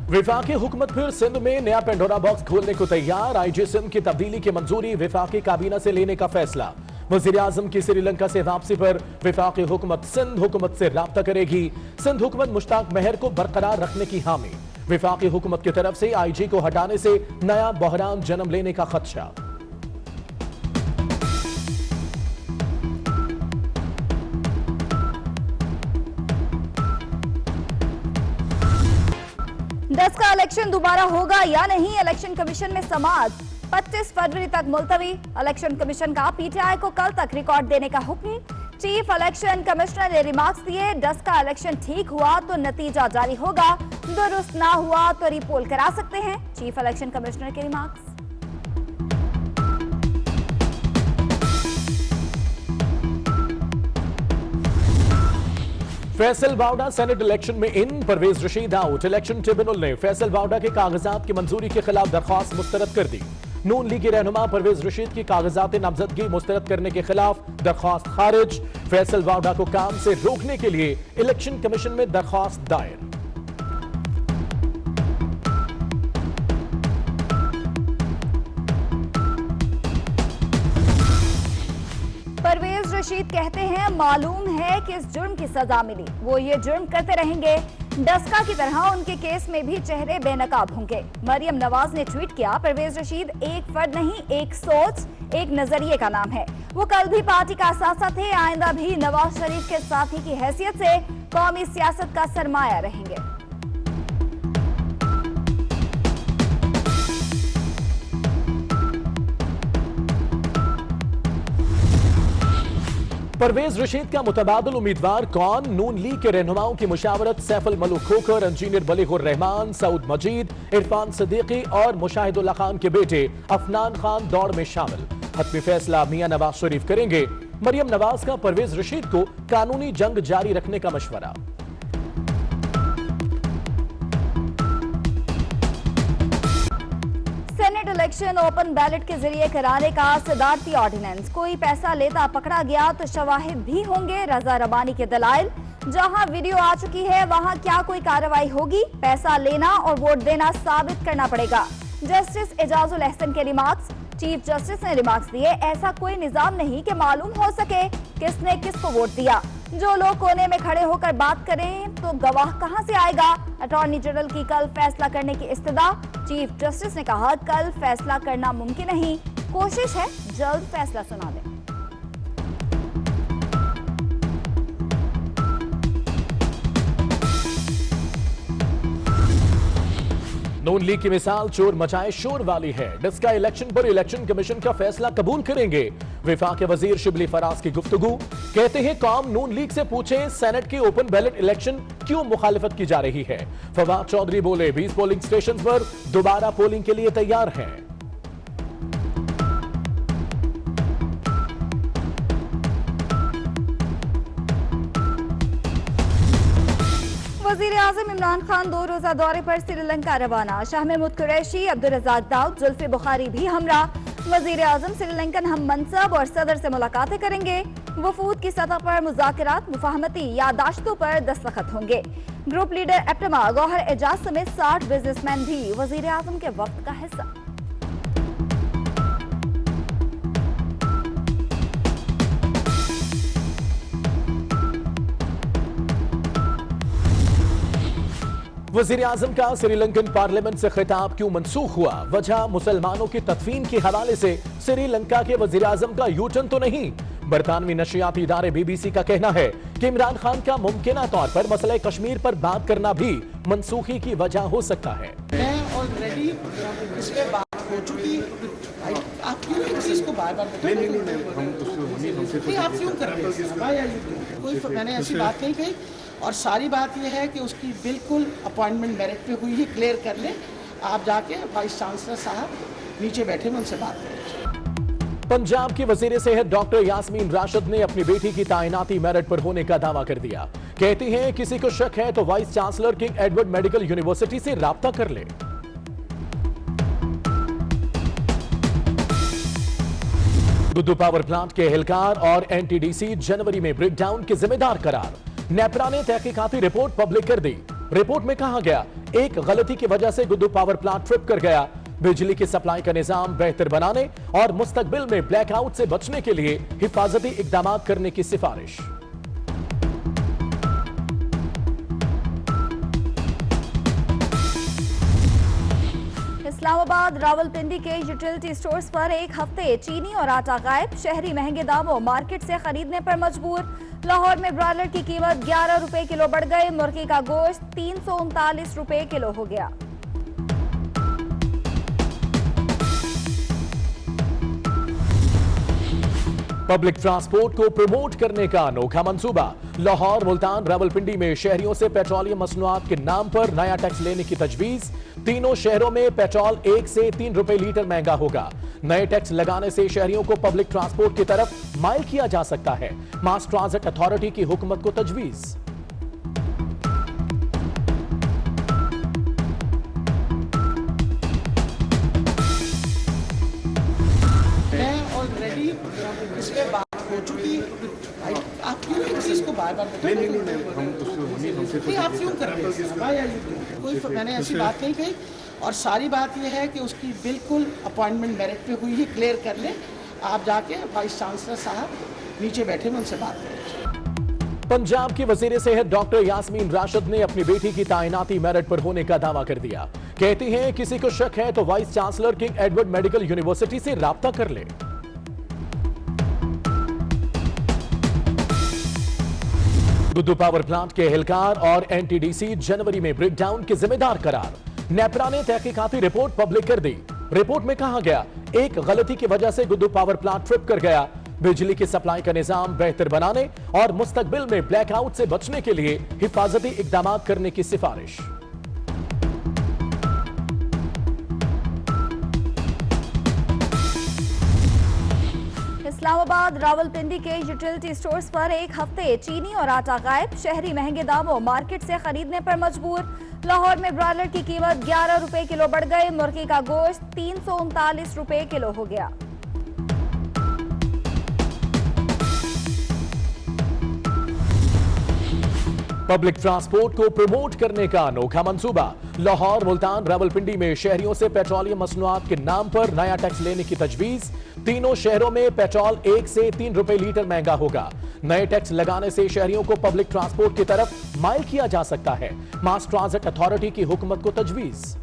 विफाकी हुकूमत फिर सिंध में नया पेंडोरा बॉक्स खोलने को तैयार। आईजी सिंध की तब्दीली की मंजूरी, विफाकी काबीना से लेने का फैसला। वजीर आजम की श्रीलंका से वापसी पर विफाकी हुकूमत सिंध हुकूमत से राब्ता करेगी। सिंध हुकूमत मुश्ताक मेहर को बरकरार रखने की हामी। विफाकी हुकूमत की तरफ से आईजी को हटाने से नया बहरान जन्म लेने का खदशा। दस का इलेक्शन दोबारा होगा या नहीं, इलेक्शन कमीशन में समाअत 25 फरवरी तक मुलतवी। इलेक्शन कमीशन का पीटीआई को कल तक रिकॉर्ड देने का हुक्म। चीफ इलेक्शन कमिश्नर ने रिमार्क्स दिए, 10 का इलेक्शन ठीक हुआ तो नतीजा जारी होगा, दुरुस्त ना हुआ तो रिपोल करा सकते हैं। चीफ इलेक्शन कमिश्नर के remarks. Faisal Vawda senate election में in, Parvez Rasheed out. Election tribunal ने फैसल बावडा के कागजात की मंजूरी के खिलाफ दरख्वास्त मुस्तरद कर दी। नून लीग के रहनुमा परवेज रशीद की कागजात नामजदगी मुस्तरद करने के खिलाफ दरख्वास्त खारिज। फैसल बावडा को काम से रोकने के लिए इलेक्शन कमीशन में दरख्वास्त दायर। परवेज रशीद कहते हैं, मालूम है कि इस जुर्म की सजा मिली, वो ये जुर्म करते रहेंगे। डस्का की तरह उनके केस में भी चेहरे बेनकाब होंगे। मरियम नवाज ने ट्वीट किया, परवेज रशीद एक फर्द नहीं, एक सोच, एक नजरिए का नाम है। वो कल भी पार्टी का असासा थे, आइंदा भी नवाज शरीफ के साथी की हैसियत से कौमी सियासत का सरमाया रहेंगे। परवेज रशीद का मुतबादिल उम्मीदवार कौन? नून लीग के रहनुमाओं की मुशावरत सैफुल मलूक खोखर, इंजीनियर बलीगुर रहमान, सऊद मजीद, इरफान सिद्दीकी और मुशाहिदुल्लाह खान के बेटे अफनान खान दौड़ में शामिल। हतमी फैसला मियां नवाज शरीफ करेंगे। मरियम नवाज का परवेज रशीद को कानूनी जंग जारी रखने का मशवरा। सेनेट इलेक्शन ओपन बैलेट के जरिए कराने का सदारती ऑर्डिनेंस। कोई पैसा लेता पकड़ा गया तो शवाहिद भी होंगे, रजा रबानी के दलाइल। जहां वीडियो आ चुकी है वहां क्या कोई कार्रवाई होगी? पैसा लेना और वोट देना साबित करना पड़ेगा। जस्टिस एजाजुल अहसन के रिमार्क्स। चीफ जस्टिस ने रिमार्क्स दिए, ऐसा कोई निजाम नहीं कि मालूम हो सके किसने किसको वोट दिया। जो लोग कोने में खड़े होकर बात करें तो गवाह कहां से आएगा? अटॉर्नी जनरल की कल फैसला करने की इस्तदा। चीफ जस्टिस ने कहा, कल फैसला करना मुमकिन नहीं, कोशिश है जल्द फैसला सुना दें। नून लीग की मिसाल चोर मचाए शोर वाली है। डस्का इलेक्शन पर इलेक्शन कमीशन का फैसला कबूल करेंगे। विफाक वजीर शिबली फराज की गुफ्तगू। कहते हैं, कौम नून लीग से पूछें सेनेट के ओपन बैलेट इलेक्शन क्यों मुखालिफत की जा रही है। फवाद चौधरी बोले, 20 पोलिंग स्टेशन पर दोबारा पोलिंग के लिए तैयार हैं। वजीर आजम इमरान खान 2 रोजा दौरे पर श्रीलंका रवाना। शाह महमूद कुरैशी, अब्दुल रज़ाक दाऊद, जुल्फी बुखारी भी हमरा। वजीर आजम श्रीलंकन हम मनसब और सदर से मुलाकातें करेंगे। वफूद की सतह पर मुज़ाकरात, मुफाहमती यादाश्तों पर दस्तखत होंगे। Group leader APTMA Gohar Ejaz समेत 60 बिजनेसमैन भी वजीर आजम के वक्त का हिस्सा। वजीर आजम का श्रीलंकन पार्लियामेंट से खिताब क्यों मनसूख हुआ? वजह मुसलमानों की तदफीन के हवाले से श्रीलंका के वजीर आजम का यूटर्न तो नहीं। बरतानवी नशियाती इदारे BBC का कहना है कि इमरान खान का मुमकिना तौर पर मसले कश्मीर पर बात करना भी मनसूखी की वजह हो सकता है। ऑलरेडी इस पे बात हो चुकी, आप क्यों इस चीज को बार-बार नहीं, आप क्यों कर रहे हैं? कोई मैंने ऐसी बात नहीं कही, और सारी बात यह है कि उसकी बिल्कुल अपॉइंटमेंट मेरिट पे हुई है। क्लियर कर ले, आप जाके वाइस चांसलर साहब नीचे बैठे में उनसे बात करें। पंजाब की वजीर सेहत डॉक्टर यास्मीन राशिद ने अपनी बेटी की तैनाती मेरिट पर होने का दावा कर दिया। कहती हैं, किसी को शक है तो vice chancellor king Edward medical university से राब्ता कर ले। दुद्दू पावर प्लांट के एहलकार और NTDC जनवरी में ब्रेकडाउन के जिम्मेदार करार। नेपरा ने तहकीकाती रिपोर्ट पब्लिक कर दी। रिपोर्ट में कहा गया, एक गलती की वजह से गुड्डू पावर प्लांट ट्रिप कर गया। बिजली की सप्लाई का निजाम बेहतर बनाने और मुस्तकबिल में ब्लैकआउट से बचने के लिए हिफाजती इकदाम करने की सिफारिश। इस्लामाबाद रावलपिंडी के यूटिलिटी स्टोर्स पर एक हफ्ते चीनी और आटा गायब। शहरी महंगे दामों मार्केट से खरीदने पर मजबूर। लाहौर में ब्रॉयलर की कीमत 11 रुपए किलो बढ़ गई। मुर्गी का गोश्त 339 रुपए किलो हो गया। पब्लिक ट्रांसपोर्ट को प्रमोट करने का अनोखा मंसूबा। लाहौर, मुल्तान, रावलपिंडी में शहरियों से पेट्रोलियम मसनूआत के नाम पर नया टैक्स लेने की तजवीज। तीनों शहरों में पेट्रोल 1 से 3 रुपए लीटर महंगा होगा। नए टैक्स लगाने से शहरियों को पब्लिक ट्रांसपोर्ट की तरफ माइल किया जा सकता है। मास ट्रांजिट अथॉरिटी की हुकूमत को तजवीज। ऑलरेडी इस पे बात हो चुकी। आप क्यों इस चीज को बार-बार नहीं हम उससे आप क्यों कर रहे हैं भाई? मैंने ऐसी बात नहीं कही। और सारी बात यह है कि उसकी बिल्कुल अपॉइंटमेंट मेरिट पे हुई है। क्लियर कर लें, आप जाके वाइस चांसलर साहब नीचे बैठे में उनसे बात करें। पंजाब की वजीर सेहत डॉक्टर यास्मीन राशिद ने अपनी बेटी की तैनाती मेरिट पर होने का दावा कर दिया। कहती हैं, किसी को शक है तो vice chancellor king Edward medical university से राब्ता कर ले। गुड्डू पावर प्लांट के एहलकार और एनटीडीसी जनवरी में ब्रेकडाउन के जिम्मेदार करार। नेपरा ने तहकीकाती रिपोर्ट पब्लिक कर दी। रिपोर्ट में कहा गया, एक गलती की वजह से गुड्डू पावर प्लांट ट्रिप कर गया। बिजली की सप्लाई का निजाम बेहतर बनाने और मुस्तकबिल में ब्लैकआउट से बचने के लिए हिफाजती इकदाम करने की सिफारिश। इस्लामाबाद रावलपिंडी के यूटिलिटी स्टोर्स पर एक हफ्ते चीनी और आटा गायब। शहरी महंगे दामों मार्केट से खरीदने पर मजबूर। लाहौर में ब्रॉयलर की कीमत 11 रुपए किलो बढ़ गई। मुर्गी का गोश्त 339 रुपए किलो हो गया। पब्लिक ट्रांसपोर्ट को प्रमोट करने का अनोखा मंसूबा। लाहौर, मुल्तान, रावलपिंडी में शहरियों से पेट्रोलियम मसनूआत के नाम पर नया टैक्स लेने की तजवीज। तीनों शहरों में पेट्रोल 1 से 3 रुपए लीटर महंगा होगा। नए टैक्स लगाने से शहरियों को पब्लिक ट्रांसपोर्ट की तरफ माइल किया जा सकता है। मास ट्रांजिट अथॉरिटी की हुकूमत को तजवीज।